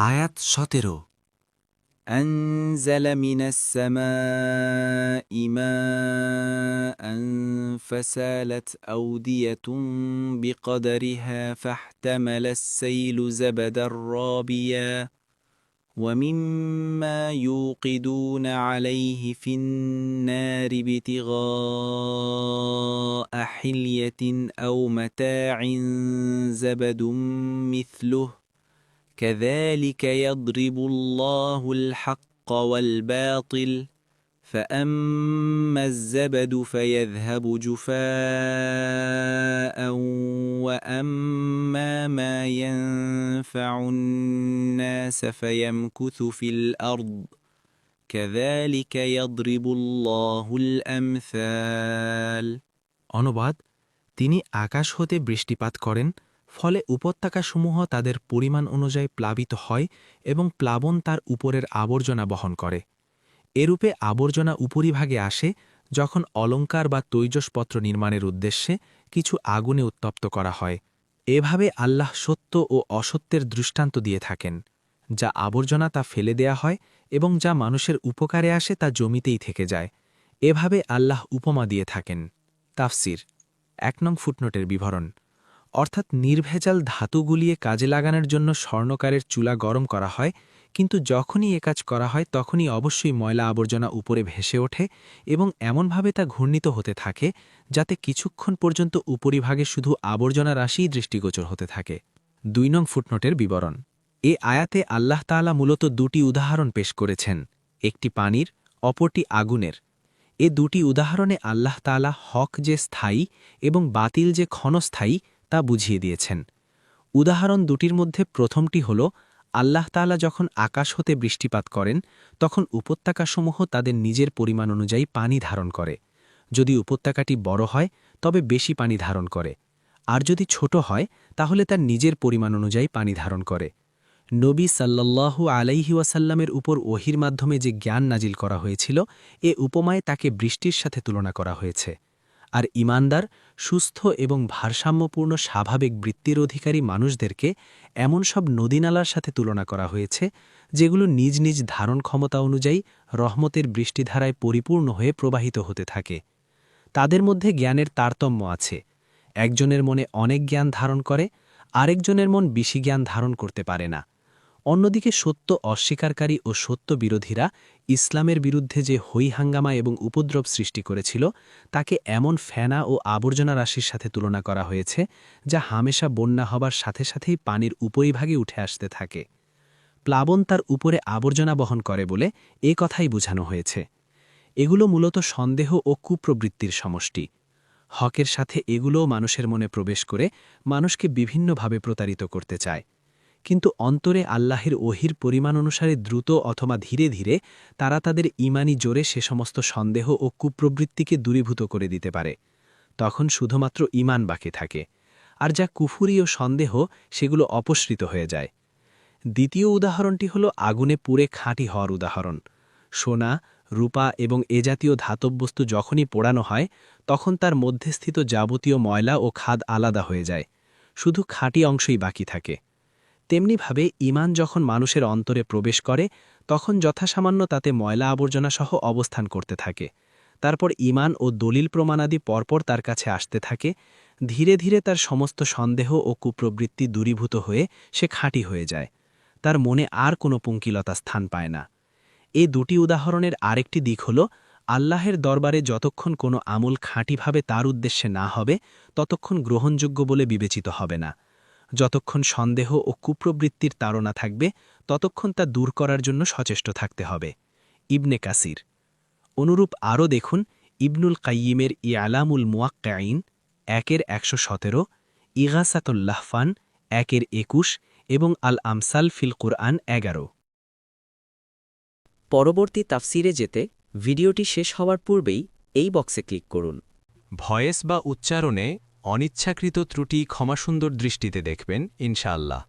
আয়াত 17 أنزل من السماء ماء فسالت أودية بقدرها فاحتمل السيل زبدا رابيا ومما يوقدون عليه في النار ابتغاء حلية أو متاع زبد مثله كذلك يضرب الله الحق والباطل فأما الزبد فيذهب جفاء وأما ما ينفع الناس فيمكث في الأرض كذلك يضرب الله الأمثال অনুবাদ তিনি আকাশ হতে বৃষ্টিপাত করেন, ফলে উপত্যকাসমূহ তাদের পরিমাণ অনুযায়ী প্লাবিত হয় এবং প্লাবন তার উপরের আবর্জনা বহন করে। এরূপে আবর্জনা উপরিভাগে আসে যখন অলঙ্কার বা তৈজসপত্র নির্মাণের উদ্দেশ্যে কিছু আগুনে উত্তপ্ত করা হয়। এভাবে আল্লাহ সত্য ও অসত্যের দৃষ্টান্ত দিয়ে থাকেন। যা আবর্জনা তা ফেলে দেয়া হয় এবং যা মানুষের উপকারে আসে তা জমিতেই থেকে যায়। এভাবে আল্লাহ উপমা দিয়ে থাকেন। তাফসির 1 নং ফুটনোটের বিবরণ, অর্থাৎ নির্ভেজাল ধাতু গুলিয়ে কাজে লাগানোর জন্য স্বর্ণকারের চুলা গরম করা হয়, কিন্তু যখনই এ কাজ করা হয় তখনই অবশ্যই ময়লা আবর্জনা উপরে ভেসে ওঠে এবং এমনভাবে তা ঘূর্ণিত হতে থাকে যাতে কিছুক্ষণ পর্যন্ত উপরিভাগে শুধু আবর্জনা রাশিই দৃষ্টিগোচর হতে থাকে। 2 নং ফুটনোটের বিবরণ, এ আয়াতে আল্লাহ তাআলা মূলত দুটি উদাহরণ পেশ করেছেন, একটি পানির, অপরটি আগুনের। এ দুটি উদাহরণে আল্লাহ তাআলা হক যে স্থায়ী এবং বাতিল যে ক্ষণস্থায়ী তা বুঝিয়ে দিয়েছেন। উদাহরণ দুটির মধ্যে প্রথমটি হল, আল্লাহ তাআলা যখন আকাশ হতে বৃষ্টিপাত করেন তখন উপত্যকাসমূহ তাদের নিজের পরিমাণ অনুযায়ী পানি ধারণ করে। যদি উপত্যকাটি বড় হয় তবে বেশি পানি ধারণ করে, আর যদি ছোট হয় তাহলে তার নিজের পরিমাণ অনুযায়ী পানি ধারণ করে। নবী সাল্লাল্লাহু আলাইহি ওয়াসাল্লামের উপর ওহির মাধ্যমে যে জ্ঞান নাজিল করা হয়েছিল, এ উপমায় তাকে বৃষ্টির সাথে তুলনা করা হয়েছে। আর ঈমানদার, সুস্থ এবং ভারসাম্যপূর্ণ স্বাভাবিক বৃত্তির অধিকারী মানুষদেরকে এমন সব নদীনালার সাথে তুলনা করা হয়েছে যেগুলো নিজ নিজ ধারণ ক্ষমতা অনুযায়ী রহমতের বৃষ্টিধারায় পরিপূর্ণ হয়ে প্রবাহিত হতে থাকে। তাদের মধ্যে জ্ঞানের তারতম্য আছে। একজনের মনে অনেক জ্ঞান ধারণ করে, আরেকজনের মন বেশি জ্ঞান ধারণ করতে পারে না। অন্যদিকে সত্য অস্বীকারী ও সত্য বিরোধীরা ইসলামের বিরুদ্ধে যে হৈহাঙ্গামা এবং উপদ্রব সৃষ্টি করেছিল, তাকে এমন ফেনা ও আবর্জনা রাশির সাথে তুলনা করা হয়েছে যা হামেশা বন্যা হবার সাথে সাথেই পানির উপরিভাগে উঠে আসতে থাকে। প্লাবন তার উপরে আবর্জনা বহন করে বলে এ কথাই বোঝানো হয়েছে। এগুলো মূলত সন্দেহ ও কুপ্রবৃত্তির সমষ্টি। হকের সাথে এগুলোও মানুষের মনে প্রবেশ করে মানুষকে বিভিন্নভাবে প্রতারিত করতে চায়, কিন্তু অন্তরে আল্লাহের ওহির পরিমাণ অনুসারে দ্রুত অথবা ধীরে ধীরে তারা তাদের ঈমানি জোরে সে সমস্ত সন্দেহ ও কুপ্রবৃত্তিকে দূরীভূত করে দিতে পারে। তখন শুধুমাত্র ঈমান বাকি থাকে, আর যা কুফুরি ও সন্দেহ সেগুলো অপসৃত হয়ে যায়। দ্বিতীয় উদাহরণটি হল আগুনে পুড়ে খাঁটি হওয়ার উদাহরণ। সোনা, রূপা এবং এ জাতীয় ধাতব বস্তু যখনই পোড়ানো হয় তখন তার মধ্যস্থিত যাবতীয় ময়লা ও খাদ আলাদা হয়ে যায়, শুধু খাঁটি অংশই বাকি থাকে। তেমনিভাবে ঈমান যখন মানুষের অন্তরে প্রবেশ করে তখন যথাসামান্য তাতে ময়লা আবর্জনা সহ অবস্থান করতে থাকে। তারপর ঈমান ও দলিল প্রমাণাদি পরপর তার কাছে আসতে থাকে। ধীরে ধীরে তার সমস্ত সন্দেহ ও কুপ্রবৃত্তি দূরীভূত হয়ে সে খাঁটি হয়ে যায়। তার মনে আর কোনো পঙ্কিলতা স্থান পায় না। এই দুটি উদাহরণের আরেকটি দিক হল, আল্লাহের দরবারে যতক্ষণ কোনো আমল খাঁটিভাবে তার উদ্দেশ্যে না হবে ততক্ষণ গ্রহণযোগ্য বলে বিবেচিত হবে না। যতক্ষণ সন্দেহ ও কুপ্রবৃত্তির তাড়না থাকবে ততক্ষণ তা দূর করার জন্য সচেষ্ট থাকতে হবে। ইবনে কাসির। অনুরূপ আরও দেখুন ইবনুল কাইয়িমের ইয়ালামুল মুওয়াক্কিঈন 1-117, ইগাসাতুল লাহফান 1-21 এবং আল আমসাল ফিল কুরআন 11। পরবর্তী তাফসিরে যেতে ভিডিওটি শেষ হওয়ার পূর্বেই এই বক্সে ক্লিক করুন। ভয়েস বা উচ্চারণে অনিচ্ছাকৃত ত্রুটি ক্ষমাসুন্দর দৃষ্টিতে দেখবেন ইনশাআল্লাহ।